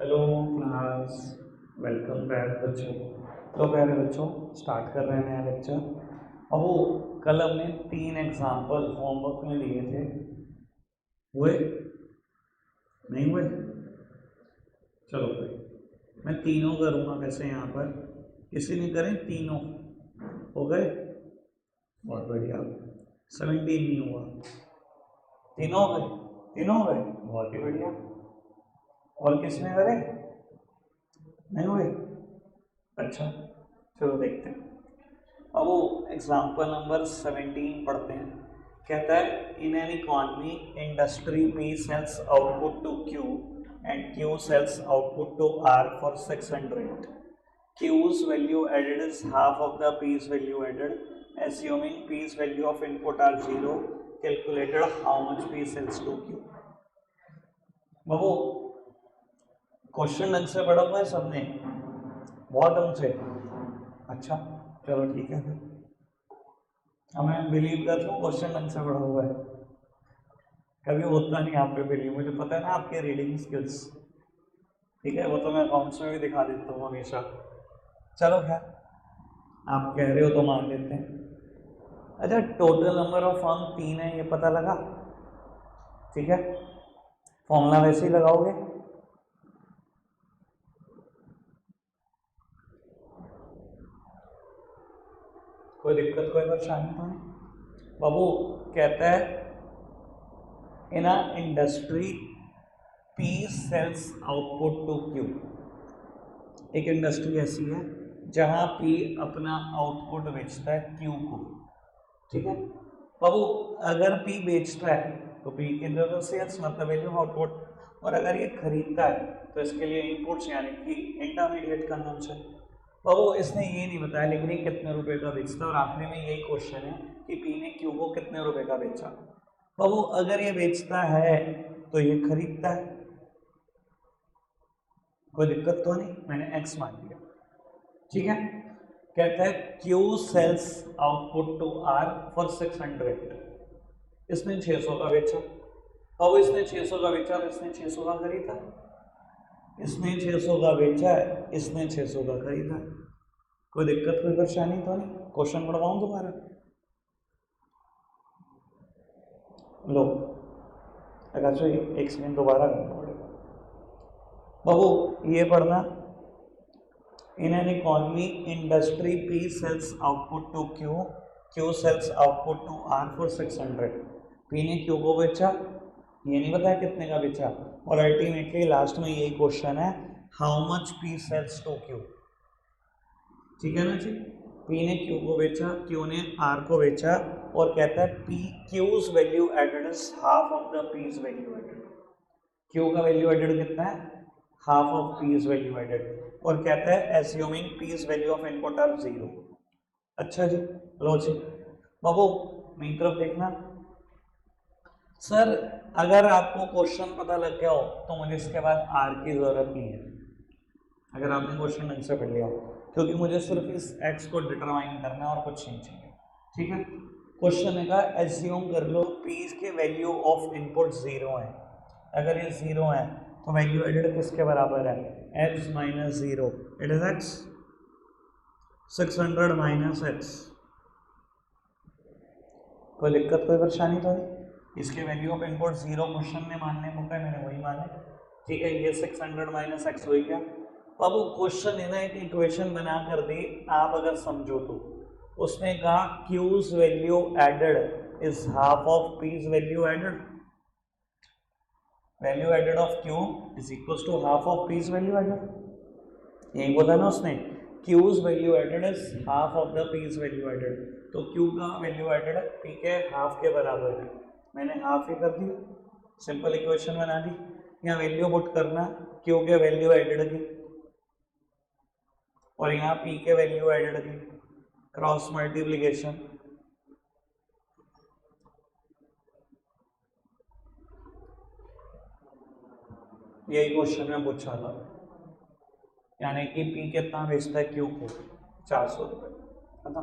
Hello class, welcome back बच्चों। तो प्यारे बच्चों, स्टार्ट कर रहे हैं नया लेक्चर। अब वो कल हमने 3 एग्जाम्पल होमवर्क में लिए थे, हुए नहीं हुए? चलो भाई, मैं तीनों करूँगा। वैसे यहाँ पर किसी ने करें, तीनों हो गए, बहुत बढ़िया। 17 नहीं हुआ, तीनों हो गए, तीनों हो गए, बहुत ही बढ़िया। और किसने करे, नहीं हुए? अच्छा, चलो देखते हैं। अब वो एग्जाम्पल नंबर 17 पढ़ते हैं। कहता है in an economy industry P sells output to Q and Q sells output to R for 600. Q's value added is half of the P's value added. Assuming P's value of input are 0, calculated how much P sells to Q. Babu, question ढंग से पढ़ा हुआ है सबने, बहुत ढंग से। अच्छा, चलो ठीक है फिर, हमें बिलीव कर लो क्वेश्चन ढंग से पढ़ा हुआ है। कभी होता नहीं आप पे बिलीव, मुझे पता है ना आपके रीडिंग स्किल्स, ठीक है? वो तो मैं अकाउंट्स में भी दिखा देता हूँ हमेशा। चलो खैर, आप कह रहे हो तो मान लेते हैं। अच्छा, टोटल नंबर ऑफ फॉर्म 3 है, ये पता लगा? ठीक है, फॉर्मूला वैसे ही लगाओगे। कोई दिक्कत, कोई परेशानी तो नहीं? बाबू कहता है in a industry P sells output to Q. एक इंडस्ट्री ऐसी है जहां पी अपना आउटपुट बेचता है क्यू को, ठीक है बाबू? अगर पी बेचता है तो पी की जरूरत सेल्स मतलब वैल्यू आउटपुट, और अगर ये खरीदता है तो इसके लिए इनपुट्स यानी कि इंटरमीडिएट कंजम्पशन। बाबू इसने ये नहीं बताया लेकिन ये कितने रुपए का बेचता है, और आखिरी में यही क्वेश्चन है कि पी ने क्यू को कितने रुपए का बेचा। बाबू अगर ये बेचता है तो ये खरीदता है, कोई दिक्कत तो नहीं, मैंने एक्स मान लिया, ठीक है? कहता है Q sells output to R for 600। इसने 600 का बेचा। अब इसने 600 का बेचा तो इसने 600 का खरीदा। इसने 600 का बेचा है, इसने 600 का खरीदा। कोई दिक्कत, कोई परेशानी तो नहीं? क्वेश्चन पढ़वाऊं दोबारा? लो, अगर जो एक सेकेंड दोबारा करना पड़ेगा। बाबू ये पढ़ना, in an economy industry P sells output to Q, Q sells output to R for 600। P ने क्यू को बेचा, ये नहीं बताया कितने का बेचा, और अल्टीमेटली लास्ट में यही क्वेश्चन है, how much P sells to Q, ठीक है ना जी? पी ने क्यू को बेचा, क्यू ने आर को बेचा, और कहता है P Q's value added is half of the P's value added. Q का वैल्यू एडेड कितना है? Half of P's value added, और कहता है assuming P's value of input are 0। अच्छा जी, लो जी बाबू मेरी तरफ देखना। सर अगर आपको क्वेश्चन पता लग गया हो तो मुझे इसके बाद आर की जरूरत नहीं है, अगर आपने क्वेश्चन ढंग से पढ़ लिया हो, क्योंकि मुझे सिर्फ इस एक्स को डिटरमाइन करना है और कुछ नहीं चाहिए, ठीक है? क्वेश्चन है का एज्यूम कर लो पी के वैल्यू ऑफ इनपुट 0 है। अगर ये 0 है तो वैल्यू एडेड किसके बराबर है? x minus 0, it is x। 600 minus x, कोई दिक्कत, कोई परेशानी तो नहीं? इसके वैल्यू ऑफ इनपुट 0 क्वेश्चन में मानने को कहा, मैंने वही माने, ठीक है? ये 600 माइनस एक्स हुई क्या? अब वो क्वेश्चन है ना, एक इक्वेशन बना कर दी, आप अगर समझो तो उसने कहा Q's value added is half of P's value added. Value added of Q is equal to half of P's value added, यही बोला ना उसने, Q's value added is half of the P's value added. तो Q का value added P के half के बराबर है, मैंने हाफ ही कर दिया, सिंपल इक्वेशन बना दी। यहाँ वैल्यू पुट करना क्यू के वैल्यू एडेड की, और यहाँ पी के वैल्यू एडेड की, क्रॉस मल्टीप्लीकेशन। यही क्वेश्चन में पूछा था, यानी कि पी कितना बेचता है क्यू को? 400 रुपये, है ना?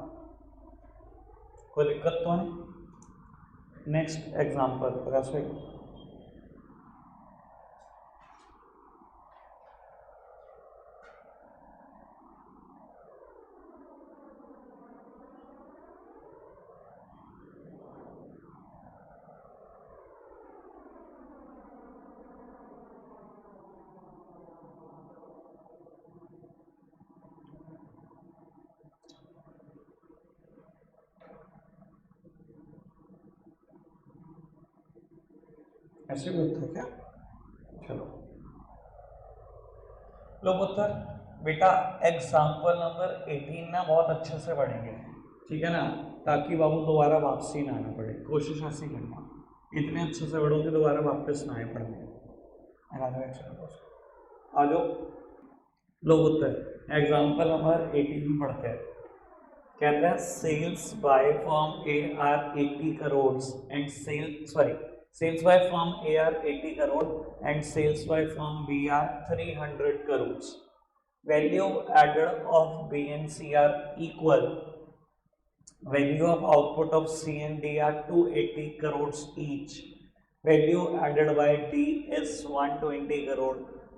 कोई दिक्कत तो नहीं? नेक्स्ट एग्जाम्पल प्रकाश भाई। ऐसे भी होता है क्या? चलो लो पुत्र, बेटा एग्जाम्पल नंबर 18 ना बहुत अच्छे से पढ़ेंगे, ठीक है ना, ताकि बाबू दोबारा वापसी ना आना पड़े। कोशिश ऐसी करना, इतने अच्छे से पढ़ोगे दोबारा वापस ना आए पढ़ने। आ जाओ लो पुत्र, एग्जाम्पल नंबर 18 पढ़ते हैं। कहते हैं sales by firm A are 80 crore and sales by firm A are 80 crore and sales by firm B are 300 crore. Value added of B and C are equal, value of output of C and D are 280 crores each. Value added by D is 120 crore.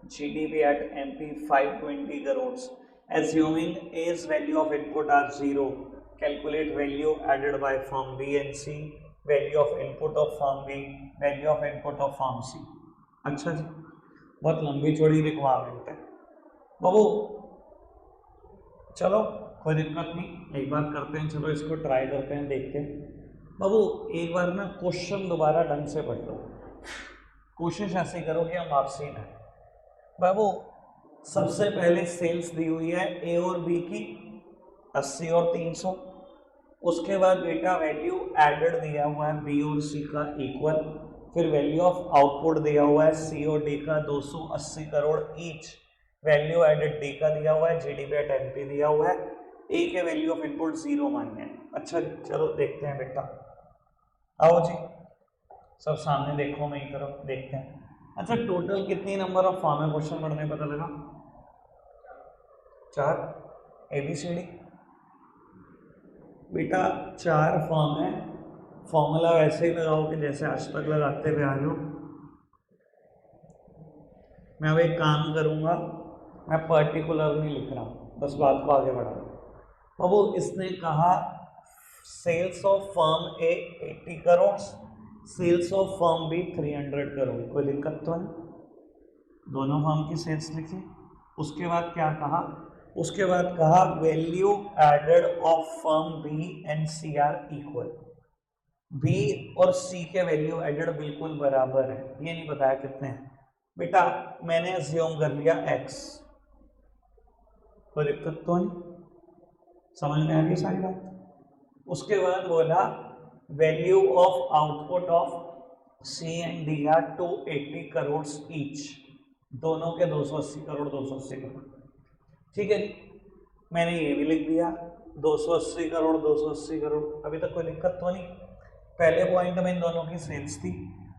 GDP at MP 520 crores. Assuming A's value of input are 0, calculate value added by firm B and C, value of input of firm B, value of input of firm C. अच्छा जी, बहुत लंबी चौड़ी requirement है बाबू। चलो कोई दिक्कत नहीं, एक बार करते हैं, चलो इसको ट्राई करते हैं, देखते हैं। बाबू एक बार ना क्वेश्चन दोबारा ढंग से पढ़ लो, कोशिश ऐसे करो कि हम वापसी ना। बाबू सबसे पहले सेल्स दी हुई है ए और बी की 80 और 300। उसके बाद बेटा वैल्यू एडेड दिया हुआ है बी और सी का इक्वल, फिर वैल्यू ऑफ आउटपुट दिया हुआ है सी और डी का 280 crore each. Value added D का दिया हुआ है, जीडीपी एट एमपी दिया हुआ है, ए के वैल्यू ऑफ इनपुट 0 मान्य है। अच्छा चलो देखते हैं बेटा, आओ जी सब सामने देखो, मेरी तरफ देखते हैं। अच्छा टोटल कितनी नंबर ऑफ फॉर्म है क्वेश्चन पढ़ने पता लगा? 4 ABCD बेटा 4 फॉर्म है। फॉर्मूला वैसे ही लगाओ कि जैसे आज तक लगाते हुए आ रहे हो। मैं अब एक काम करूंगा, मैं पर्टिकुलर नहीं लिख रहा हूँ, बस बात को आगे बढ़ा रहा हूँ। अब वो इसने कहा sales of firm A 80 crore, sales of firm B 300 crore. कोई दिक्कत तो है? दोनों फर्म की सेल्स लिखी। उसके बाद क्या कहा? उसके बाद कहा value added of firm B and C are equal. B और सी के वैल्यू एडेड बिल्कुल बराबर है, ये नहीं बताया कितने हैं बेटा, मैंने अज्यूम कर लिया x। कोई दिक्कत तो नहीं, समझ में आ गई सारी बात? उसके बाद बोला value of output of C and D are 280 crore each, दोनों के 280 करोड़ 280 करोड़। ठीक है जी, मैंने ये भी लिख दिया 280 करोड़ 280 करोड़। अभी तक कोई दिक्कत तो नहीं? पहले पॉइंट में इन दोनों की सेल्स थी,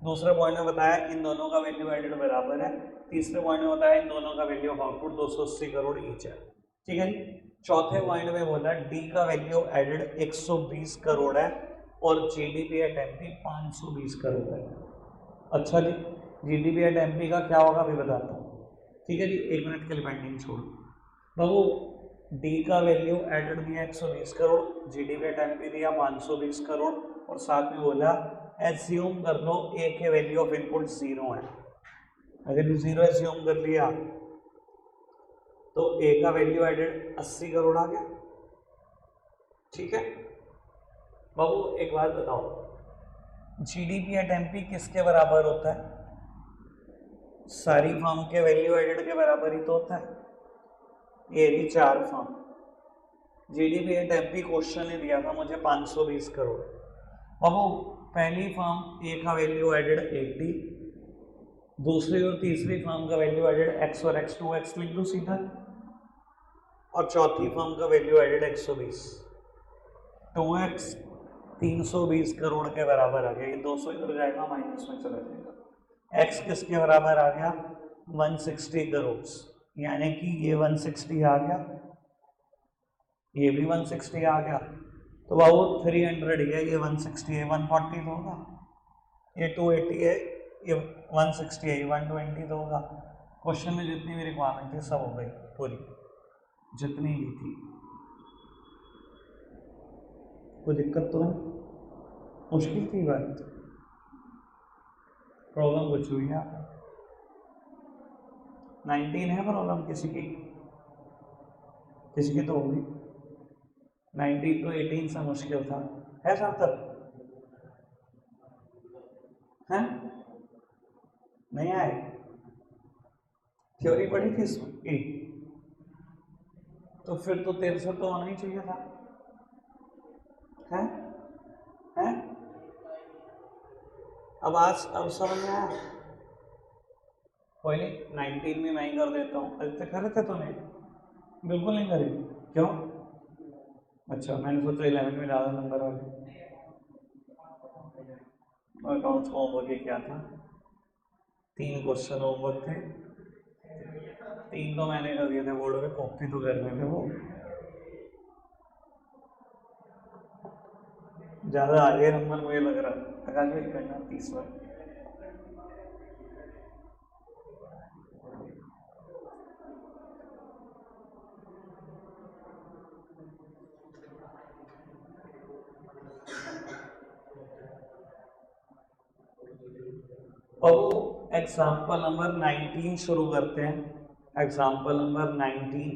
दूसरे पॉइंट में बताया इन दोनों का वैल्यू एडेड बराबर है, तीसरे पॉइंट में बताया इन दोनों का value of output 280 crore each है। ठीक है जी। चौथे पॉइंट में बोला डी का वैल्यू एडेड 120 करोड़ है और जीडीपी एट एमपी 520 करोड़ है। अच्छा जी, जीडीपी एट एमपी का क्या होगा अभी बताता हूँ। ठीक है जी, 1 मिनट के लिए पेंडिंग छोड़ो बाबू। डी का वैल्यू एडेड दिया 120 करोड़, जीडीपी एट एमपी दिया 520 करोड़, और साथ में बोला एज्यूम कर लो ए के वैल्यू ऑफ इनपुट 0 है। अगर 0 एज्यूम कर लिया तो ए का वैल्यू एडेड 80 करोड़ आ गया। ठीक है बाबू, एक बात बताओ, जीडीपी एट एमपी किसके बराबर होता है? सारी फर्म के वैल्यू एडेड के बराबर ही तो होता है। ये भी 4 firm, GDP at MP question ने दिया था मुझे 520 करोड़। बाबू पहली फर्म ए का वैल्यू एडेड 80, दूसरी और तीसरी फर्म का वैल्यू एडेड x और x 2x लिख दो सीधा, और चौथी फर्म का वैल्यू एडेड 120, 2x 320 करोड़ के बराबर आ गया। ये 200 इधर जाएगा माइनस में चला जाएगा। x किसके बराबर आ गया? 160 करोड़, यानी कि ये 160 आ गया, ये भी 160 आ गया, तो बाबू 300 है, ये 160 है, 140 तो होगा, ये 280 है, ये 160 है, ये 120 तो होगा। क्वेश्चन में जितनी भी रिक्वायरमेंट थी सब हो गई पूरी, जितनी भी थी। कोई दिक्कत तो नहीं? मुश्किल थी बात? प्रॉब्लम कुछ हुई है? 19 है प्रॉब्लम किसी की? किसी की तो होगी। 19 तो 18 से मुश्किल था, है सार्थक? हैं नहीं आए? थ्योरी पढ़ी थी इसमें ए, तो फिर तो 63 तो होना ही चाहिए था, है? हैं? अब समझ में आया? कोई नहीं, 19 में मैं ही कर देता हूँ। अच्छा करे थे तूने? बिल्कुल नहीं करे, क्यों? अच्छा, मैंने सोचा 11 में ज़्यादा नंबर वाले। अकाउंट्स का होमवर्क क्या था? 3 क्वेश्चन होमवर्क थे, 3 तो मैंने कर दिए थे बोर्ड में, कॉपी तो करने थे वो। ज़्यादा आगे नंबर मुझे लग रहा, आकाश भाई करना 30 बार। अब एग्जाम्पल नंबर 19 शुरू करते हैं। एग्जाम्पल नंबर 19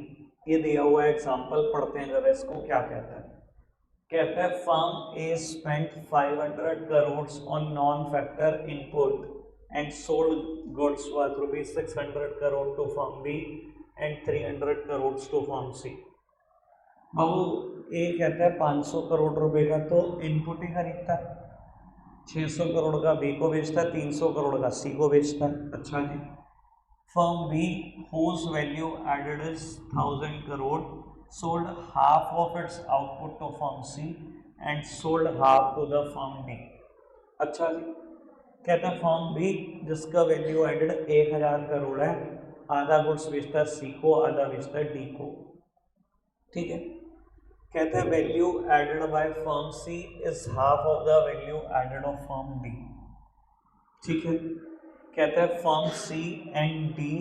ये दिया हुआ है, एग्जाम्पल पढ़ते हैं जरा इसको, क्या कहता है? कहता है firm A spent 500 crore on non factor input and sold goods worth ₹600 crore to firm B and 300 crore to firm C. बाबू ए कहता है 500 करोड़ रुपए का तो इनपुट ही खरीदता है, 600 करोड़ का बी को बेचता है, 300 करोड़ का सी को बेचता है। अच्छा जी, firm B whose value added is 1000 crore sold half of its output to firm C and sold half to the firm D। अच्छा जी, कहता है फर्म बी जिसका वैल्यू एडेड 1000 करोड़ है, आधा गुड्स बेचता है सी को, आधा बेचता है डी को। ठीक है, कहता है value added by firm C is half of the value added of firm D. ठीक है, कहता है firm C and D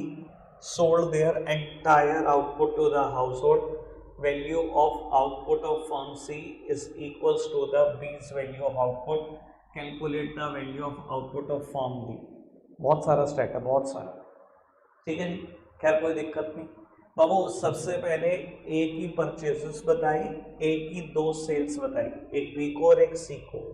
sold their entire output to the household, value of output of firm C is equals to the B's value of output, calculate the value of output of firm D। बहुत सारा stack है, बहुत सारा। ठीक है जी, खैर कोई दिक्कत नहीं। बाबू सबसे पहले ए की परचेजेस बताई, ए की 2 सेल्स बताई, एक बी को और एक सी को।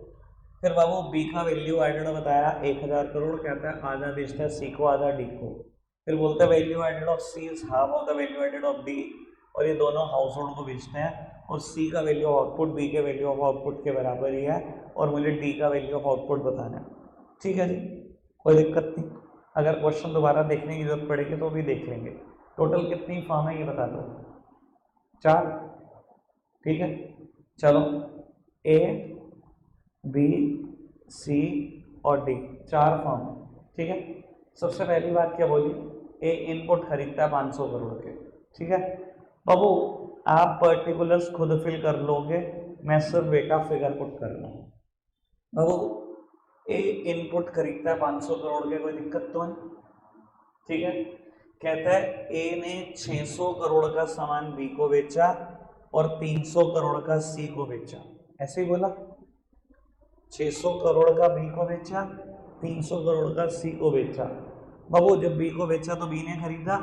फिर बाबू बी का वैल्यू एडेड बताया 1000 करोड़, कहता है आधा बेचता है सी को, आधा डी को। फिर बोलता है value added of C is half of the value added of D, और ये दोनों हाउस होल्ड को बेचते हैं, और सी का वैल्यू ऑफ आउटपुट बी के वैल्यू ऑफ आउटपुट के बराबर ही है, और मुझे डी का वैल्यू ऑफ आउटपुट बताना है। ठीक है जी, कोई दिक्कत नहीं। अगर क्वेश्चन दोबारा देखने की जरूरत पड़ेगी तो भी देख लेंगे। टोटल कितनी फर्म है ये बता दो? 4। ठीक है, चलो ए बी सी और डी, 4 फर्म। ठीक है, सबसे पहली बात क्या बोली? ए इनपुट खरीदता है 500 करोड़ के। ठीक है बाबू, आप पर्टिकुलर्स खुद फिल कर लोगे, मैं सिर्फ बेटा फिगर पुट कर रहा हूँ। बाबू ए इनपुट खरीदता है 500 करोड़ के, कोई दिक्कत तो नहीं। ठीक है, कहता है ए ने 600 करोड़ का सामान बी को बेचा और 300 करोड़ का सी को बेचा, ऐसे ही बोला। 600 करोड़ का बी को बेचा, 300 करोड़ का सी को बेचा। बाबू जब बी को बेचा तो बी ने खरीदा,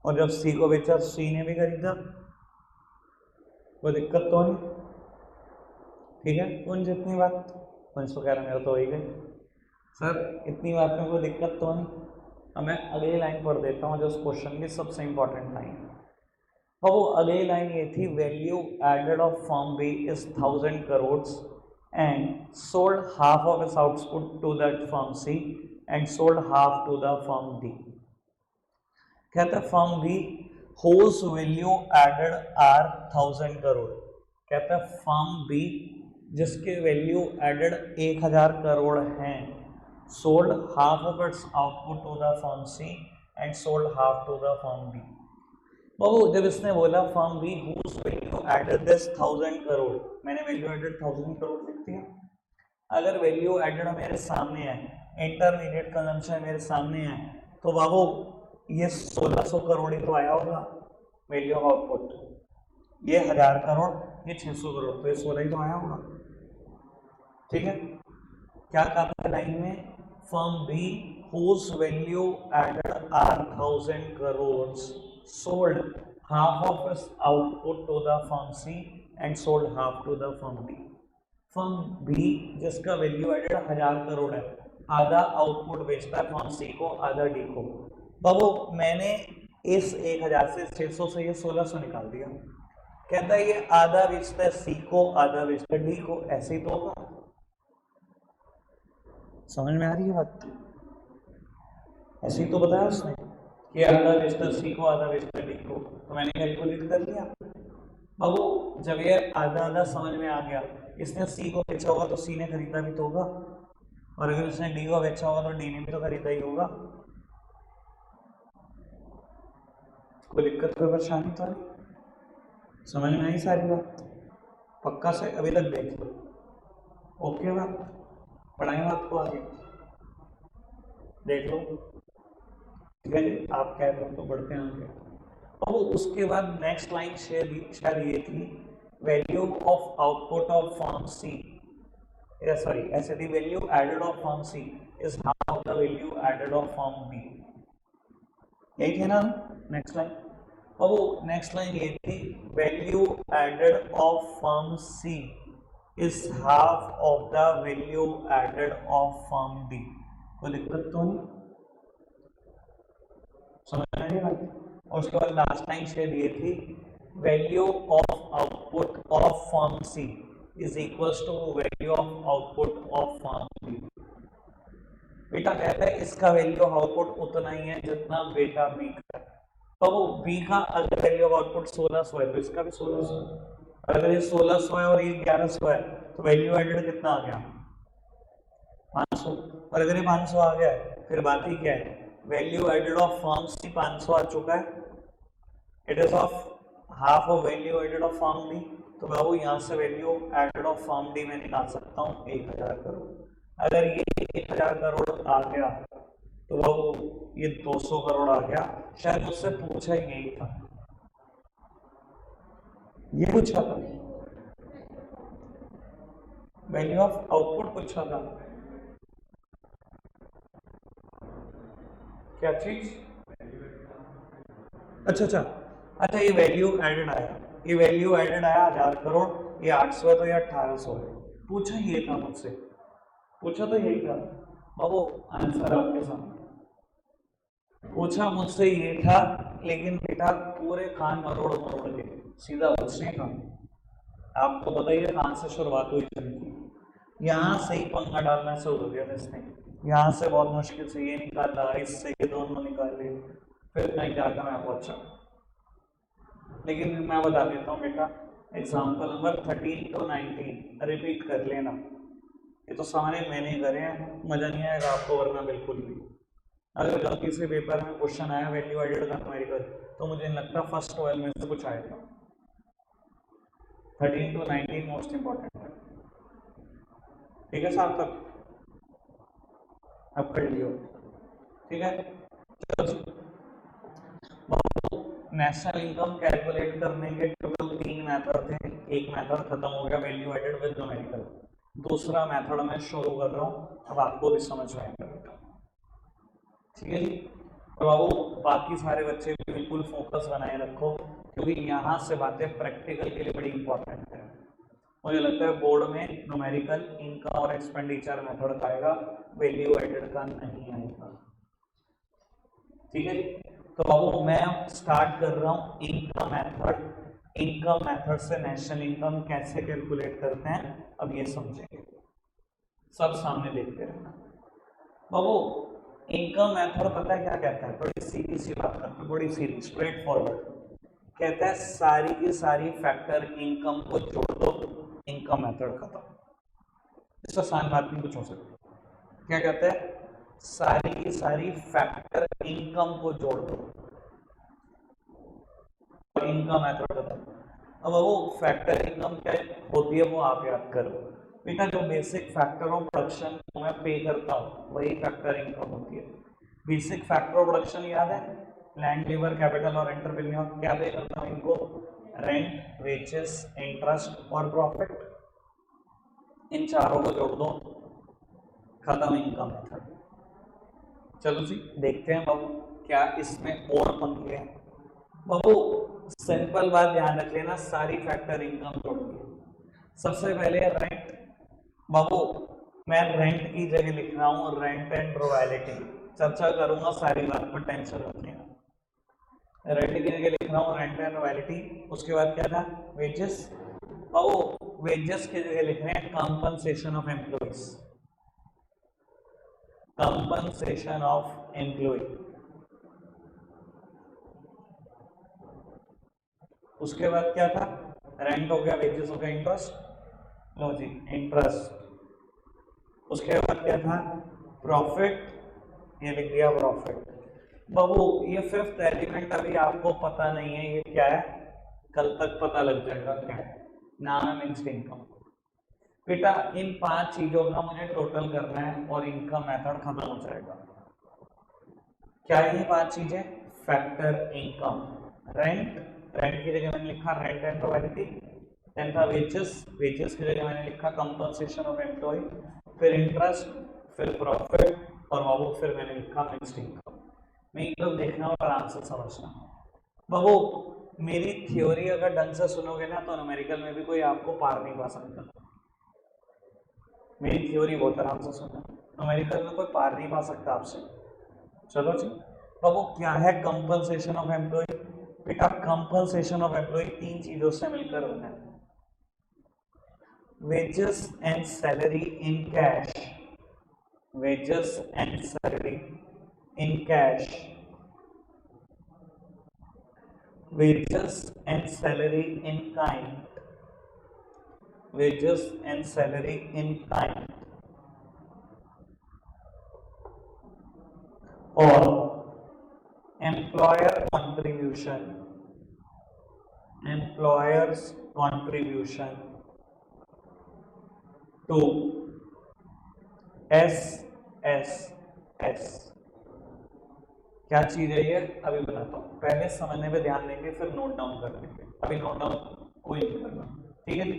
और जब सी को बेचा तो सी ने भी खरीदा, कोई दिक्कत तो नहीं। ठीक है, कौन जितनी बात कौन सो कह रहा, मेरा तो हो ही गई सर, इतनी बात में कोई दिक्कत तो नहीं। अब मैं अगली लाइन पढ़ देता हूँ जो उस क्वेश्चन की सबसे इंपॉर्टेंट लाइन। बाबू अगली लाइन ये थी, value added of firm B is 1000 crore and sold half of its output to that firm C and sold half to the firm D। कहता है firm B whose value added are 1000 crore, कहता है firm B जिसके value added 1000 crore हैं, sold half of its output to the firm C and sold half to the firm D। बाबू जब इसने बोला firm B whose value added this 1000 crore, मैंने value added 1000 crore लिख दिया। अगर वैल्यू एडेड मेरे सामने है, इंटरमीडिएट कंजम्पशन मेरे सामने है, तो बाबू ये 1600 करोड़ ही तो आया होगा वैल्यू ऑफ आउटपुट। ये 1000 करोड़, ये 600 करोड़, तो ये 16 ही तो आया होगा। ठीक है, क्या कहा था लाइन में? Firm B whose value added are 1000 crores sold half of its output to the firm C and sold half to the firm D। Firm B जिसका वैल्यू एडेड 1000 करोड़ है, आधा आउटपुट बेचता है फर्म सी को, आधा डी को। बाबू मैंने इस 1000 से 600 से ये 1600 निकाल दिया। कहता है ये आधा बेचता है सी को, आधा बेचता है डी को, ऐसे ही तो होगा। समझ में आ रही है बात? ऐसे ही तो बताया उसने कि आधा बेचता है सी को, आधा बेचता है डी को, तो मैंने कैलकुलेट कर लिया। अब जब ये आधा आधा समझ में आ गया, इसने सी को बेचा होगा तो सी ने खरीदा भी तो होगा, और अगर उसने डी को बेचा होगा तो डी ने भी तो खरीदा ही होगा। कोई दिक्कत, कोई परेशानी तो नहीं? समझ में आई सारी बात? पक्का से अभी तक देख लो। ओके बात, पढ़ाएं बात को आगे देख लो। ठीक है जी, आप कह रहे हो तो बढ़ते हैं आगे। और उसके बाद नेक्स्ट लाइन शायद ये थी, value of output of firm C, sorry ऐसे थी, value added of firm C is half the value added of firm B. यही थे ना नेक्स्ट लाइन? और वो नेक्स्ट लाइन ये थी, value added of firm C is half of the value added of firm D. कोई दिक्कत तो नहीं? समझ में आई बात? और उसके बाद लास्ट लाइन शायद ये थी, value of output of firm C is equals to value of output of firm D. बेटा कहता है इसका वैल्यू ऑफ आउटपुट उतना ही है जितना बेटा बी का। तो वो बी का अगर वैल्यू ऑफ आउटपुट 1600 है तो इसका भी 1600 है, और अगर ये 1600 है और ये 1100 है तो वैल्यू एडेड कितना आ गया? 500। और अगर ये 500 आ गया है फिर बाकी क्या है? Value added of firm C 500 आ चुका है, it is of half of value added of firm D. तो बाबू यहाँ से value added of firm D में निकाल सकता हूँ 1000 करोड़। अगर ये 1000 करोड़ आ गया तो बाबू ये 200 करोड़ आ गया। शायद मुझसे पूछा ही यही था, ये पूछा था, वैल्यू ऑफ आउटपुट पूछा था। क्या चीज? अच्छा ये वैल्यू एडेड आया, ये वैल्यू एडेड आया 1000 करोड़, ये 800 है तो ये 1800 है। पूछा ये था मुझसे, पूछा तो यही था बाबू, आंसर आपके सामने। पूछा मुझसे ये था, लेकिन बेटा पूरे खान मरोड़ मरोड़ के सीधा मुझसे था। आपको पता ही है कहाँ से शुरुआत हुई थी, यहाँ से ही पंगा डालना शुरू हो गया था इसने। यहाँ से बहुत मुश्किल से ये निकाला, इससे ये दोनों निकाले, फिर नहीं जाकर मैं पहुंचा। लेकिन मैं बता देता हूँ बेटा, एग्जाम्पल नंबर 13 to 19 रिपीट कर लेना। ये तो सारे मैंने करे हैं, मजा नहीं आएगा आपको वरना बिल्कुल भी। अगर गलती से पेपर में क्वेश्चन आया वैल्यू एडेड का न्यूमेरिकल, तो मुझे नहीं लगता फर्स्ट 12 में से कुछ आएगा। 13 to 19 मोस्ट इंपॉर्टेंट है। ठीक है साहब, तक अब कर लियो। ठीक है, नेशनल इनकम कैलकुलेट करने के टोटल 3 मेथड थे। एक मेथड खत्म हो गया, वैल्यू एडेड विद न्यूमेरिकल। दूसरा मेथड मैं शुरू कर रहा हूँ, अब आपको भी समझ में आएगा। ठीक है जी, तो बाबू बाकी सारे बच्चे बिल्कुल फोकस बनाए रखो, क्योंकि यहाँ से बातें प्रैक्टिकल के लिए बड़ी इंपॉर्टेंट है। मुझे लगता है बोर्ड में न्यूमेरिकल इनकम और एक्सपेंडिचर मेथड का आएगा, वैल्यू एडेड का नहीं आएगा। ठीक है जी, तो बाबू मैं स्टार्ट कर रहा हूँ इनकम मेथड। इनकम मेथड से नेशनल इनकम कैसे कैलकुलेट करते हैं अब ये समझेंगे, सब सामने देखते रहना। बाबू इनकम मेथड पता है क्या कहता है? बड़ी सीधी सी बात करते हैं, बड़ी सीधी स्ट्रेट फॉरवर्ड। कहता है सारी की सारी फैक्टर इनकम को जोड़ दो, इनकम मेथड खत्म। इससे आसान बात नहीं कुछ हो सकती। क्या कहता है? सारी की सारी फैक्टर इनकम को जोड़ दो, इनकम मेथड खत्म। अब वो फैक्टर इनकम क्या होती है वो आप याद करो बेटा। जो बेसिक फैक्टर ऑफ प्रोडक्शन मैं पे करता हूँ वही फैक्टर इनकम होती है। बेसिक फैक्टर ऑफ प्रोडक्शन याद है? लैंड, लेबर, कैपिटल और एंटरप्रेन्योर। क्या पे करता हूँ इनको? रेंट, वेजेस, इंटरेस्ट और प्रॉफिट। इन चारों को जोड़ दो, खत्म इनकम मेथड। चलो जी देखते हैं बाबू क्या इसमें और पंक्ति है। बाबू सिंपल बात ध्यान रख लेना, सारी फैक्टर इनकम जोड़ दी। सबसे पहले रेंट। बाबू मैं रेंट की जगह लिख रहा हूँ रेंट एंड रॉयल्टी, चर्चा करूंगा सारी बात पर, टेंशन रखिएगा। रेंट की जगह लिख रहा हूँ रेंट एंड रॉयल्टी। उसके बाद क्या था, वेजेस। और वेजेस की जगह लिख रहे हैं compensation of employees, compensation of employee. उसके बाद क्या था, रेंट हो गया, वेजेस हो गया, इंटरेस्ट, लो जी इंटरेस्ट। उसके बाद क्या था, प्रॉफिट, ये लिख दिया प्रॉफिट। बाबू ये फिफ्थ एलिमेंट अभी आपको पता नहीं है ये क्या है, कल तक पता लग जाएगा क्या है, नाम है मिक्स्ड इनकम। बेटा इन 5 चीजों का मुझे टोटल करना है और इनका मेथड खत्म हो जाएगा। क्या है ये 5 चीजें, फैक्टर इनकम, रेंट, रेंट की जगह मैंने लिखा रेंट एंड रॉयल्टी, देन था वेजेस, वेजेस की जगह मैंने लिखा कंपनसेशन ऑफ एम्प्लॉय, फिर इंटरेस्ट, फिर प्रॉफिट, और बाबू फिर मैंने लिखा मिक्स्ड इनकम। मैं मतलब देखना और आराम से समझना। बाबू मेरी थ्योरी अगर ढंग से सुनोगे ना तो न्यूमेरिकल में भी कोई आपको पार नहीं पा सकता। मेरी थ्योरी बहुत आराम से सुनना, न्यूमेरिकल में कोई पार नहीं पा सकता आपसे। चलो जी, बाबू क्या है कंपनसेशन ऑफ एम्प्लॉय। बेटा कंपनसेशन ऑफ एम्प्लॉय 3 चीजों से मिलकर होना है, wages and salary in cash, wages and salary in cash, wages and salary in kind, wages and salary in kind, और employer contribution, employers contribution to SSS। क्या चीज है ये अभी बताता हूँ, पहले समझने पे ध्यान देंगे फिर नोट डाउन कर लेंगे, अभी नोट डाउन कोई नहीं करना, ठीक है जी।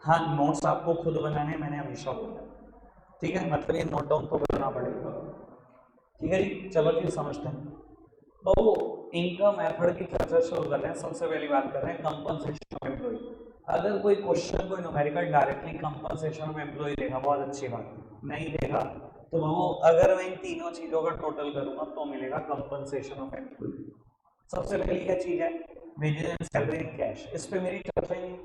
हाँ नोट्स आपको खुद बनाने मैंने हमेशा बोला, ठीक है, मतलब ये नोट डाउन तो करना पड़ेगा, ठीक है जी। चलो जी समझते हैं। तो इनकम मेथड की चर्चा शुरू कर रहे हैं। सबसे पहली बात कर रहे हैं कंपनसेशन ऑफ एम्प्लॉय। अगर कोई क्वेश्चन कोई numerical directly compensation of employee देगा बहुत अच्छी बात, नहीं देगा तो वो अगर मैं इन तीनों चीजों का टोटल करूंगा तो मिलेगा कंपनसेशन ऑफ एम्प्लॉय। सबसे पहली क्या चीज है, wages and salary in cash. इस पे मेरी चर्चा ही नहीं,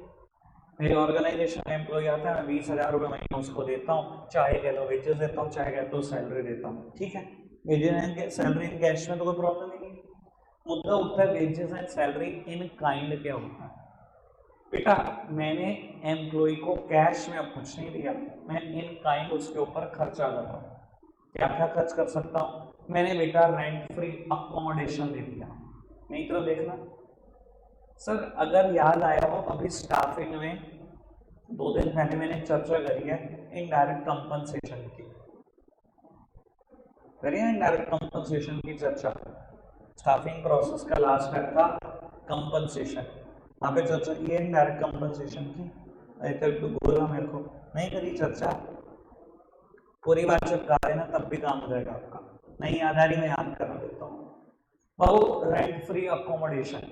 मेरी ऑर्गेनाइजेशन में एम्प्लॉय आता है, मैं 20,000 रुपये महीने उसको देता हूँ, चाहे कह लो वेजेस देता हूँ चाहे कह लो सैलरी देता हूँ, ठीक है। Wages and salary in cash में तो कोई प्रॉब्लम ही नहीं। मुद्दा उठता है wages and salary in kind क्या होता है। बेटा मैंने एम्प्लॉय को कैश में अब कुछ नहीं दिया, मैं इन काइंड उसके ऊपर खर्चा कर रहा हूँ। क्या क्या खर्च कर सकता हूँ, मैंने बेटा रेंट फ्री अकोमोडेशन दे दिया। नहीं तो देखना सर, अगर याद आया हो अभी स्टाफिंग में 2 दिन पहले मैंने चर्चा करी है इनडायरेक्ट कंपनसेशन की, करिए इनडायरेक्ट कंपनसेशन की चर्चा। स्टाफिंग प्रोसेस का लास्ट स्टेप था कंपनसेशन, वहां पे चर्चा की है इनडायरेक्ट कंपनसेशन की। अरे तक तो बोला मेरे को नहीं करी चर्चा, पूरी बात चिपका देना तब भी काम हो जाएगा आपका। नहीं याद आ रही मैं याद करा देता हूँ। वो रेंट फ्री अकोमोडेशन,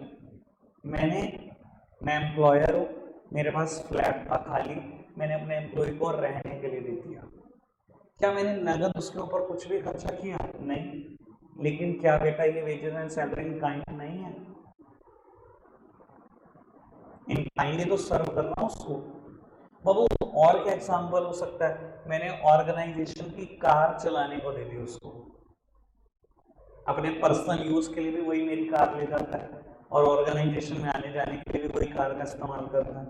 मैं एम्प्लॉयर हूँ, मेरे पास फ्लैट था खाली, मैंने अपने एम्प्लॉय को रहने के लिए दे दिया। क्या मैंने नगद उसके ऊपर कुछ भी खर्चा किया, नहीं। लेकिन क्या बेटा ये wages and salary in kind नहीं है, इन काइंड तो सर्व करना उसको। बाबू और क्या एग्जांपल हो सकता है, मैंने ऑर्गेनाइजेशन की कार चलाने को दे दी उसको, अपने पर्सनल यूज के लिए भी वही मेरी कार ले जाता है और ऑर्गेनाइजेशन में आने जाने के लिए भी वही कार का इस्तेमाल करता है।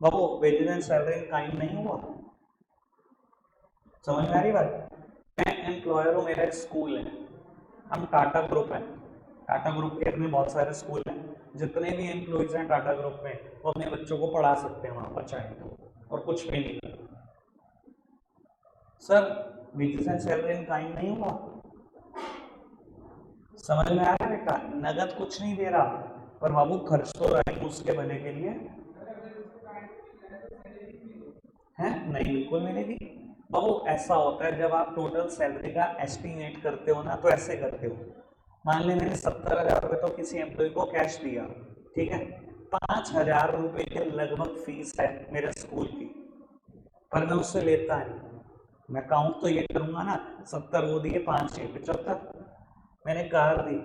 बाबू wages and salary in kind नहीं हुआ, समझ में आ रही बात। मैं एम्प्लॉयर हूँ, मेरा एक स्कूल है, हम टाटा ग्रुप है, टाटा ग्रुप के अपने बहुत सारे स्कूल हैं, जितने भी एम्प्लॉइज हैं टाटा ग्रुप में वो अपने बच्चों को पढ़ा सकते हैं वहां पर चाहे तो, और कुछ भी नहीं करना। Sir wages and salary in kind नहीं हुआ, समझ में आ रहा है बेटा, नगद कुछ नहीं दे रहा पर बाबू खर्च तो रहा है उसके भले के लिए है, नहीं बिल्कुल मिलेगी। बाबू ऐसा होता है जब आप टोटल सैलरी का एस्टिमेट करते हो ना तो ऐसे करते हो, मान ली मैंने 70,000 रुपये तो किसी एम्प्लॉय को कैश दिया, ठीक है, 5,000 रुपये के लगभग फीस है मेरे स्कूल की, पर मैं उससे लेता नहीं, मैं काउंट तो ये करूंगा ना, 70 वो दिए, 5 ये 75। मैंने कार दी,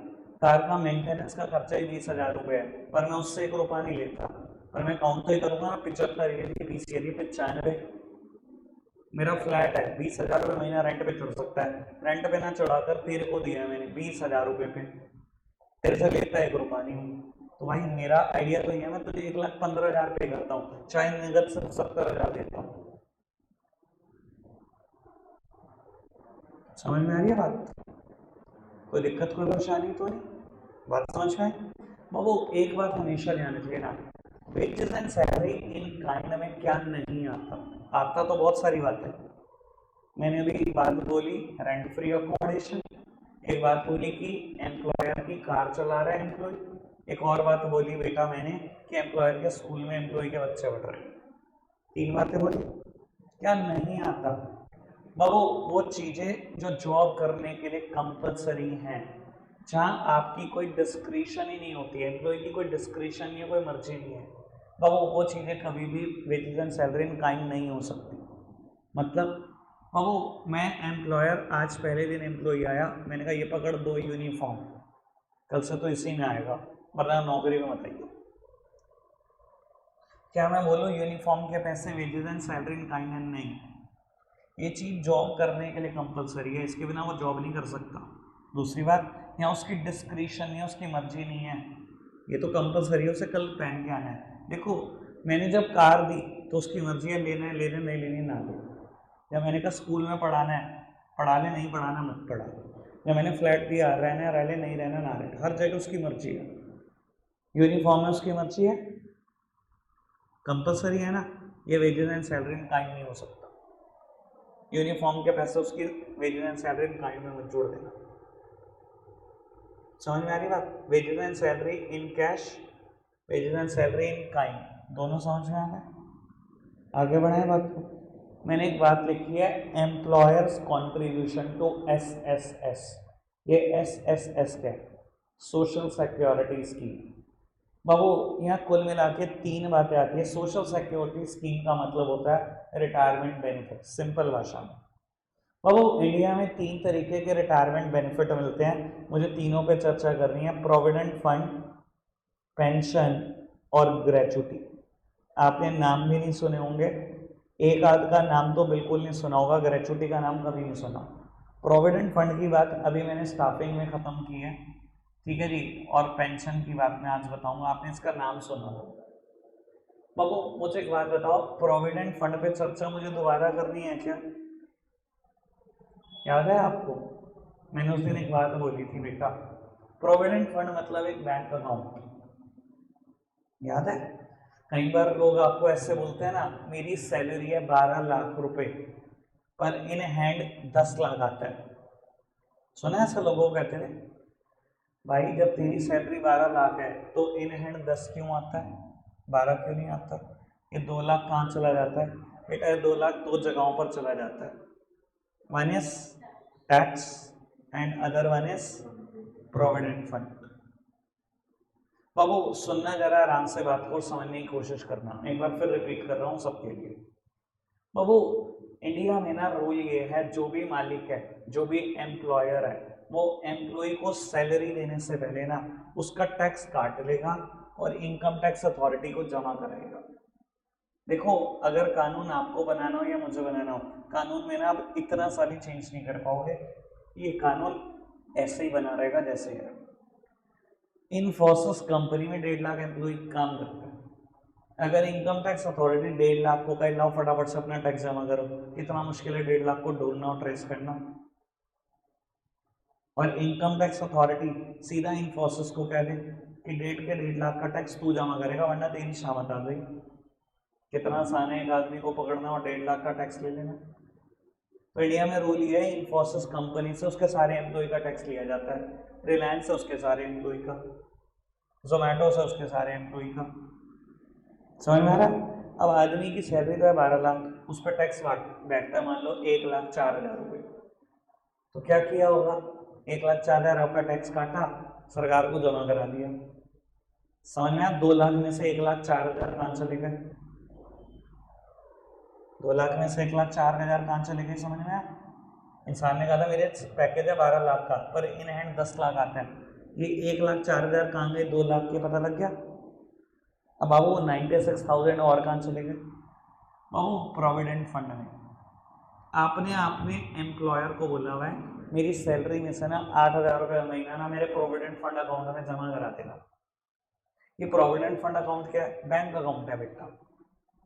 कार का मेंटेनेंस का खर्चा ही 20,000 रुपये है, पर मैं उससे 1 रुपया नहीं लेता, पर मैं काउंट तो ही करूंगा ना, 75 ये दिए, 20 ये दिए, 95। मेरा फ्लैट है, 20,000 रुपये महीना रेंट पे चढ़ सकता है, रेंट पे ना चढ़ाकर तेरे को दिया है मैंने 20,000 रुपये पे, तेरे से लेता 1 रुपया नहीं हूँ। तो भाई मेरा आइडिया तो ये है, मैं तुझे 1,15,000 पे करता हूँ, चाहे नगद सिर्फ 70,000 देता हूँ। समझ में आ रही है बात? कोई दिक्कत कोई परेशानी तो नहीं? बात समझ में आई? बाबू एक बात हमेशा ध्यान रखिएगा, wages and salary in kind में क्या नहीं आता? आता तो बहुत सारी बात है। मैंने अभी बात बोली रेंट फ्री अकोमोडेशन, एक बात बोली कि एम्प्लॉयर की कार चला रहा है एम्प्लॉय, एक और बात बोली बेटा मैंने कि एम्प्लॉयर के स्कूल में एम्प्लॉय के बच्चे पढ़ रहे हैं। 3 बातें बोली। क्या नहीं आता? बाबू वो चीजें जो जॉब करने के लिए कंपलसरी हैं, जहाँ आपकी कोई डिस्क्रिशन ही नहीं होती है, एम्प्लॉय की कोई डिस्क्रिशन नहीं है, कोई मर्जी नहीं है, बाबू वो चीज़ें कभी भी wages and salary in kind नहीं हो सकती। मतलब बाबू मैं एम्प्लॉयर, आज पहले दिन एम्प्लॉय आया, मैंने कहा ये पकड़ 2 यूनिफॉर्म, कल से तो इसी में आएगा, वरना नौकरी में मत आइए। क्या मैं बोलूँ यूनिफॉर्म के पैसे wages and salary in kind? नहीं, ये चीज़ जॉब करने के लिए कंपलसरी है, इसके बिना वो जॉब नहीं कर सकता। दूसरी बात, यहाँ उसकी डिस्क्रिशन है, उसकी मर्जी नहीं है, ये तो कंपलसरी है, उसे कल पहन के आना है। देखो मैंने जब कार दी तो उसकी मर्जी है, लेना है लेने, नहीं लेनी ना ले। जब मैंने कहा स्कूल में पढ़ाना है पढ़ा ले, नहीं पढ़ाना मत पढ़ा। जब मैंने फ्लैट दिया, रहना रह ले, नहीं रहना ना रहे, हर जगह उसकी मर्जी है। यूनिफॉर्म में उसकी मर्जी है, कंपलसरी है ना, ये वेजेस एंड सैलरी में काइंड नहीं हो सकता। यूनिफॉर्म के पैसे उसकी wages and salary in kind में मत जोड़ देना। समझ में आ रही बात? Wages and salary in cash, wages and salary in kind, दोनों समझ में आ गए? आगे बढ़ाएं बात को। मैंने एक बात लिखी है, एम्प्लॉयर्स कॉन्ट्रीब्यूशन टू SSS। ये SSS क्या है? Social security scheme. बाबू यहाँ कुल मिला के 3 बातें आती है। सोशल सिक्योरिटी स्कीम का मतलब होता है रिटायरमेंट बेनिफिट, सिंपल भाषा में। बाबू इंडिया में 3 तरीके के रिटायरमेंट बेनिफिट मिलते हैं, मुझे तीनों पे चर्चा करनी है, प्रोविडेंट फंड, पेंशन और ग्रेचुटी। आपने नाम भी नहीं सुने होंगे, एक आध का नाम तो बिल्कुल नहीं सुना होगा, ग्रेचुटी का नाम कभी नहीं सुना। प्रोविडेंट फंड की बात अभी मैंने स्टाफिंग में ख़त्म की है, ठीक है जी, और पेंशन की बात मैं आज बताऊंगा, आपने इसका नाम सुना हो। बाबू मुझे एक बात बताओ, प्रोविडेंट फंड पे चर्चा मुझे दोबारा करनी है क्या? याद है आपको? मैंने उस दिन एक बात बोली थी बेटा, प्रोविडेंट फंड मतलब एक बैंक अकाउंट, याद है? कई बार लोग आपको ऐसे बोलते हैं ना, मेरी सैलरी है 12 लाख रुपए, पर इन हैंड 10 लाख आता है। सुना है ऐसे लोगों को? कहते हैं भाई जब तेरी सैलरी 12 लाख है तो इन हैंड 10 क्यों आता है, 12 क्यों नहीं आता? ये 2 लाख कहाँ चला जाता है? बेटा ये 2 लाख 2 जगहों पर चला जाता है, one is tax and other one is provident fund. बाबू सुनना जरा आराम से बात को और समझने की कोशिश करना, एक बार फिर रिपीट कर रहा हूँ सबके लिए। बाबू इंडिया में ना रूल ये है, जो भी मालिक है, जो भी एम्प्लॉयर है, वो एम्प्लॉय को सैलरी देने से पहले ना उसका टैक्स काट लेगा और इनकम टैक्स अथॉरिटी को जमा कराएगा। देखो अगर कानून आपको बनाना हो या मुझे बनाना हो, कानून में ना आप इतना सा भी चेंज नहीं कर पाओगे, ये कानून ऐसे ही बना रहेगा जैसे है। इन्फोसिस कंपनी में 1.5 लाख एम्प्लॉय काम करते हैं, अगर इनकम टैक्स अथॉरिटी 1.5 लाख को कह लाओ फटाफट से अपना टैक्स जमा करो, कितना मुश्किल है 1.5 लाख को ढूंढना और ट्रेस करना। और इनकम टैक्स अथॉरिटी सीधा इन्फोसिस को कह दे कि 1.5 लाख का टैक्स तू जमा करेगा वरना तेरी शामत आ गई। कितना आसान है एक आदमी को पकड़ना और 1.5 लाख का टैक्स ले लेना। तो इंडिया में रूल ये है, इन्फोसिस कंपनी से उसके सारे एम्प्लॉय का टैक्स लिया जाता है, रिलायंस से उसके सारे एम्प्लॉय का, जोमेटो से उसके सारे एम्प्लॉय का। समझ में आ रहा है? अब आदमी की सैलरी तो है 12 लाख, उस पर टैक्स बैठता है मान लो 1,04,000 रुपये, तो क्या किया होगा? 1,04,000 आपका टैक्स काटा, सरकार को जमा करा दिया। समझ में आया? 2 लाख में से 1,04,000 कहाँ चले गए? 2 लाख में से 1,04,000 कहाँ चले गए, समझ में आया? इंसान ने कहा था मेरे पैकेज है 12 लाख का, पर इन हैंड 10 लाख आता है, ये 1,04,000 कहाँ गए, 2 लाख के पता लग गया। अब बाबू 96,000 और कहाँ चले गए? बाबू प्रोविडेंट फंड में। आपने एम्प्लॉयर को बोला हुआ है मेरी सैलरी में से ना 8,000 रुपये महीना ना मेरे प्रोविडेंट फंड अकाउंट में जमा करा देना। ये प्रोविडेंट फंड अकाउंट क्या है? बैंक अकाउंट है बेटा।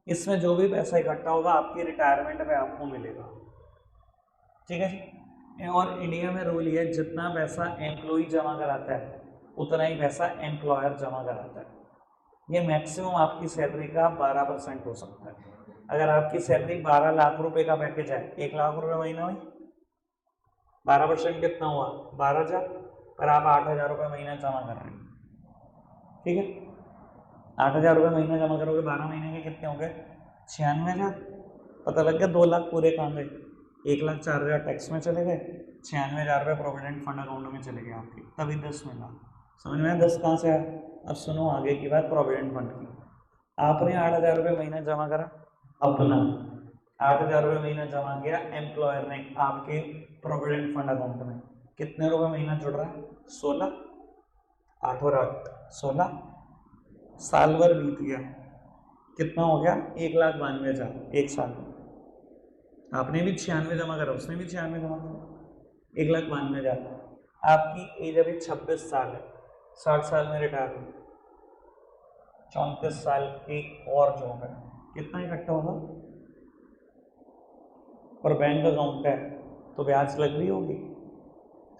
इसमें जो भी पैसा इकट्ठा होगा आपकी रिटायरमेंट में आपको मिलेगा, ठीक है जी। और इंडिया में रूल ये है जितना पैसा एम्प्लॉय जमा कराता है उतना ही पैसा एम्प्लॉयर जमा कराता है। ये मैक्सिमम आपकी सैलरी का 12% हो सकता है। अगर आपकी सैलरी 12 लाख रुपए का पैकेज है, 1 लाख रुपए महीना हुई, 12% कितना हुआ? 12,000। पर आप 8,000 रुपये महीना जमा कर रहे हैं, ठीक है। 8,000 रुपये महीना जमा करोगे, 12 महीने के कितने हो गए? 96,000। पता लग गया 2 लाख पूरे कहाँ गए? 1,04,000 टैक्स में चले गए, 96,000 रुपये प्रोविडेंट फंड अकाउंट में चले गए आपके, तभी 10 मिला। समझ में आया 10 कहाँ से आया? अब सुनो आगे की बात प्रोविडेंट फंड की। आपने 8,000 रुपये महीना जमा करा, अपना 8,000 रुपये महीना जमा किया, एम्प्लॉयर ने आपके प्रोविडेंट फंड अकाउंट में कितने रुपए महीना जुड़ रहा है? 16। 8 और 8 16। साल भर बीत गया, कितना हो गया? 1,92,000 एक साल में। आपने भी 96 जमा करा, उसने भी 96 जमा करा, 1,92,000। आपकी एज अभी 26 साल है, 60 साल में रिटायर हो, 34 साल की और जॉब है, कितना इकट्ठा होगा? और बैंक अकाउंट है तो ब्याज लग रही होगी,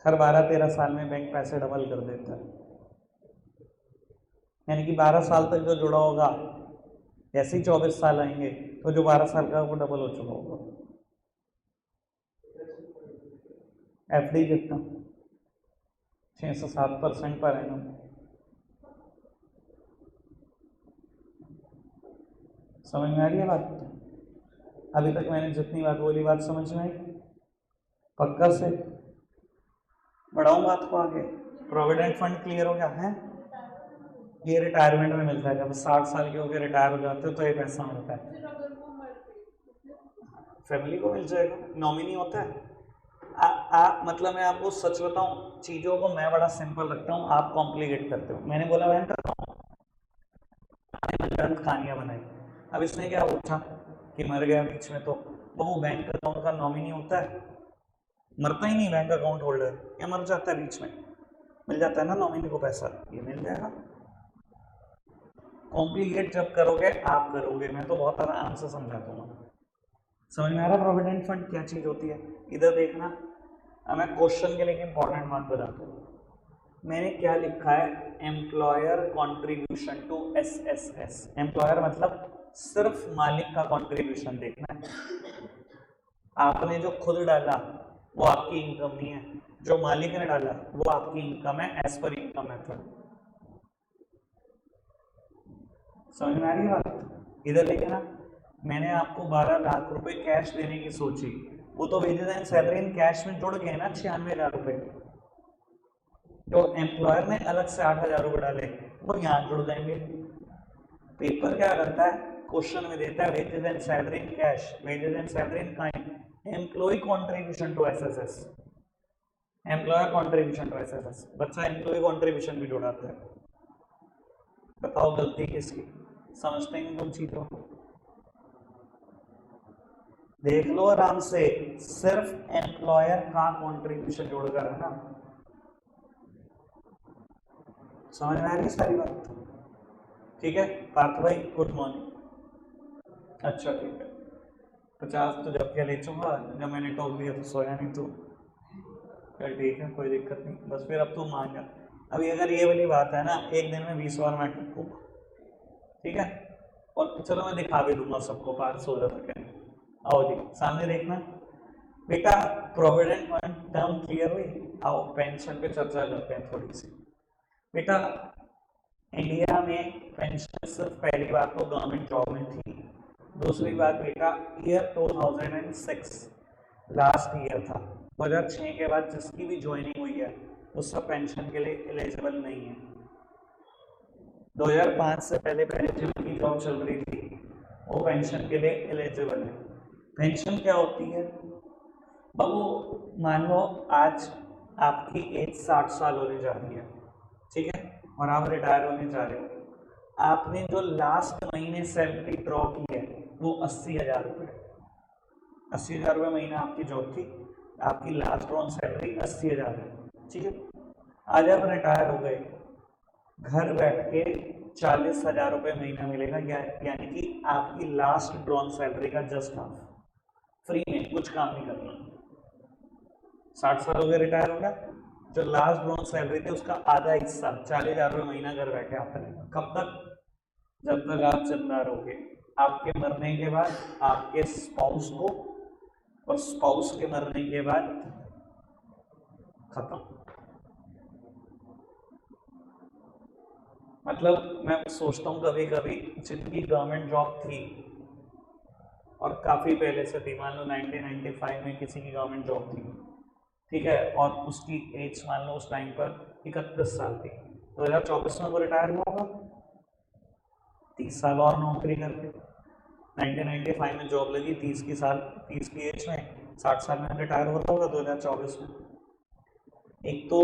हर 12-13 साल में बैंक पैसे डबल कर देता है, यानी कि 12 साल तक जो जुड़ा होगा, जैसे ही 24 साल आएंगे तो जो 12 साल का वो डबल हो चुका होगा। एफडी कितना? 6 से 7% पर एनम। समझ में आ रही है बात? अभी तक मैंने जितनी बात बोली बात समझ में आई? पक्का से बढ़ाऊं बात को आगे? प्रोविडेंट फंड क्लियर हो गया है? ये रिटायरमेंट में मिलता है, जब 60 साल के होकर रिटायर हो जाते हो तो ये पैसा मिलता है, फैमिली को मिल जाएगा, नॉमिनी होता है। मतलब मैं आपको सच बताऊं, चीजों को मैं बड़ा सिंपल रखता हूं, आप कॉम्प्लिकेट करते हो। मैंने बोला बैंक अकाउंट, कहानियां बनाई। अब इसने क्या पूछा कि मर गया बीच में, तो वो बैंक अकाउंट का नॉमिनी होता है? मरता ही नहीं बैंक अकाउंट होल्डर, या मर जाता है बीच में? मिल जाता है ना नॉमिनी को पैसा, ये मिल जाएगा। कॉम्प्लिकेट जब करोगे आप करोगे, मैं तो बहुत आराम से समझा दूंगा। समझ में आ रहा प्रोविडेंट फंड क्या चीज होती है? इधर देखना, अब मैं क्वेश्चन के लिए इंपॉर्टेंट बात बताता हूँ। मैंने क्या लिखा है? Employer contribution to SSS. Employer मतलब सिर्फ मालिक का कॉन्ट्रीब्यूशन देखना है। आपने जो खुद डाला वो आपकी इनकम नहीं है, जो मालिक ने डाला वो आपकी इनकम है, एज पर इनकम मेथड। समझ में आ रही है बात? इधर देखना, मैंने आपको 12 लाख रुपए कैश देने की सोची, वो तो wages and salary in cash में जुड़ गए ना 96,000 रुपए, तो एम्प्लॉयर ने अलग से 8,000 रुपए डाले वो यहाँ जुड़ जाएंगे। पेपर क्या करता है? क्वेश्चन में देता है wages and salary in cash, wages and salary in kind, employee contribution to SSS, employer contribution to SSS. बच्चा एम्प्लॉय कॉन्ट्रीब्यूशन भी जुड़ाता है। बताओ गलती किसकी? समझते हैं तुम चीजों को? देख लो आराम से, सिर्फ एम्प्लॉयर का कॉन्ट्रीब्यूशन जोड़कर है ना। समझ में आ रही सारी बात? ठीक है पार्थ भाई, गुड मॉर्निंग। अच्छा ठीक है, 50 तो जब क्या ले चूंगा, जब मैंने टोक दिया तो सोया नहीं तो फिर ठीक है, कोई दिक्कत नहीं, बस फिर अब तू मान जा। अभी अगर ये वाली बात है ना, एक दिन में 20 बार मैं टूकूंगा, ठीक है? और चलो मैं दिखा भी दूंगा सबको, पार्थ सो जाता है। आओ जी सामने देखना बेटा, प्रोविडेंट फंड टर्म क्लियर हुई। आओ पेंशन पे चर्चा करते हैं थोड़ी सी। बेटा इंडिया में पेंशन सिर्फ पहली बात तो गवर्नमेंट जॉब में थी, दूसरी बात बेटा ईयर 2006 लास्ट ईयर था। 2006 के बाद जिसकी भी ज्वाइनिंग हुई है वो सब पेंशन के लिए एलिजिबल नहीं है। 2005 से पहले जिनकी जॉब चल रही थी वो पेंशन के लिए एलिजिबल है। पेंशन क्या होती है बाबू? मान लो आज आपकी एज 60 साल होने जा रही है, ठीक है, और आप रिटायर होने जा रहे हो। आपने जो लास्ट महीने सैलरी ड्रॉ की है वो 80,000 रुपये, 80,000 रुपये महीना आपकी जॉब थी, आपकी लास्ट ड्रॉन सैलरी 80,000 है, ठीक है। आज आप रिटायर हो गए, घर बैठ के 40,000 रुपये महीना मिलेगा, यानी कि आपकी लास्ट ड्रॉन सैलरी का जस्ट हाफ, फ्री में, कुछ काम नहीं करना। 60 साल हो गए, रिटायर हो गया, जो लास्ट ड्रॉन सैलरी थी उसका आधा हिस्सा 40,000 रुपये महीना घर बैठे आपने, कब तक? जब तक आप जिंदा रहोगे। आपके मरने के बाद आपके स्पाउस को, और स्पाउस के मरने के बाद खत्म। मतलब मैं सोचता हूँ कभी कभी जिनकी गवर्नमेंट जॉब थी और काफ़ी पहले से थी, मान लो 1995 में किसी की गवर्नमेंट जॉब थी, ठीक है, और उसकी एज मान लो उस टाइम पर 31 साल थी, 2024 में वो रिटायर हुआ होगा 30 साल और नौकरी करके। 1995 में जॉब लगी, 30 की एज में, 60 साल में रिटायर होता होगा 2024 में। एक तो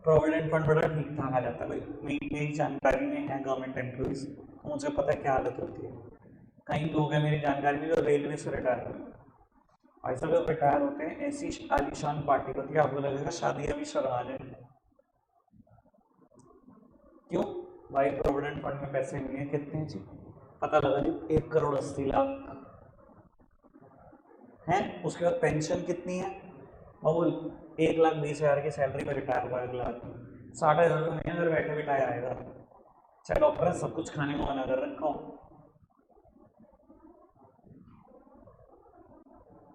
प्रोविडेंट फंड बड़ा ठीक ठाक आ जाता है भाई, मेरी जानकारी में है गवर्नमेंट एम्प्लॉइज, तो मुझे पता है क्या हालत होती है। कई लोग हैं मेरी जानकारी में जो रेलवे से रिटायर हुए, ऐसा लोग रिटायर होते हैं, ऐसी आलीशान पार्टी होती है, आपको लगेगा शादी अभी शर्मा आ जाए। क्यों भाई? प्रोविडेंट फंड में पैसे मिले कितने जी? पता लगा जी 1,80,00,000 है। उसके बाद पेंशन कितनी है? और 1,20,000 की सैलरी पर रिटायर हुआ, 1,60,000 रुपये महीना घर बैठे बिठाए आएगा। चाहे डॉक्टर सब कुछ खाने को मना कर रखा हूँ,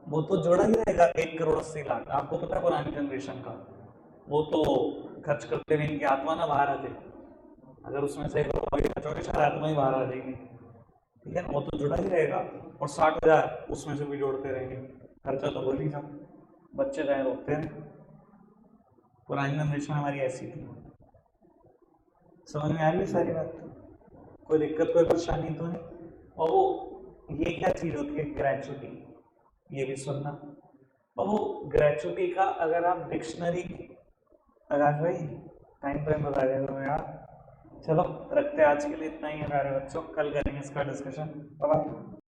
वो तो जोड़ा ही रहेगा 1,80,00,000। आपको पता है पुरानी जनरेशन का, वो तो खर्च करते हुए इनकी आत्मा ना बाहर आ जाए, अगर उसमें से 1,00,000 खर्च हो गया आत्मा ही बाहर आ जाएगी, ठीक है, वो तो जुड़ा ही रहेगा। और 60,000 उसमें से भी जोड़ते रहेंगे, खर्चा तो बोल ही जाओ, बच्चे चाहे रोकते हैं। पुरानी जनरेशन हमारी ऐसी थी। समझ में आ रही है सारी बात? कोई दिक्कत कोई परेशानी तो नहीं। और वो ये क्या चीज़ होती है ग्रेचुटी, ये भी सुनना। और वो ग्रेचुटी का अगर आप डिक्शनरी, आकाश भाई टाइम टाइम बता देगा यार। चलो रखते हैं आज के लिए इतना ही है प्यारे बच्चों, कल करेंगे इसका डिस्कशन। बाय।